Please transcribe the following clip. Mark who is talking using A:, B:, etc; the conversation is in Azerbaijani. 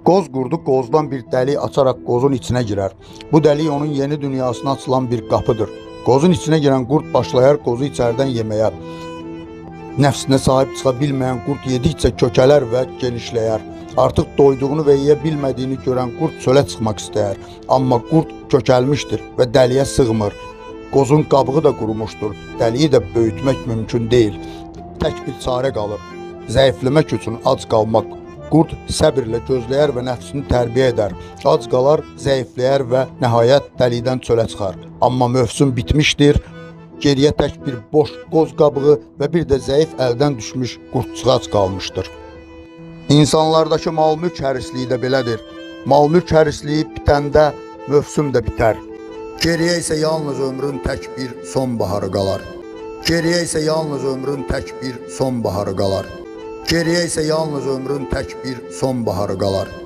A: Qoz qurdu qozdan bir dəlik açaraq qozun içinə girər. Bu dəlik onun yeni dünyasına açılan bir qapıdır. Qozun içinə girən qurd başlayar qozu içərdən yeməyə. Nəfsinə sahib çıxa bilməyən qurd yedikcə kökələr və genişləyər. Artıq doyduğunu və yeyə bilmədiyini görən qurd çölə çıxmaq istəyər. Amma qurd kökəlmişdir və dəliyə sığmır. Qozun qabığı da qurumuşdur. Dəliyi də böyütmək mümkün deyil. Tək bir çarə qalır. Zəifləmək üçün ac qalmaq. Qurd səbirlə gözləyər və nəfsini tərbiyə edər. Ac qalar, zəifləyər və nəhayət dəlikdən çölə çıxar. Amma mövsüm bitmişdir. Geriyə tək bir boş qoz qabığı və bir də zəif əldən düşmüş qurdçuğac qalmışdır. İnsanlardakı mal-mülk hərisliyi də belədir. Mal-mülk hərisliyi bitəndə mövsüm də bitər. Geriyə isə yalnız ömrün tək bir sonbaharı qalar. Geriyə isə yalnız ömrün tək bir sonbaharı qalar. Geriyə isə yalnız ömrün tək bir sonbaharı qalar.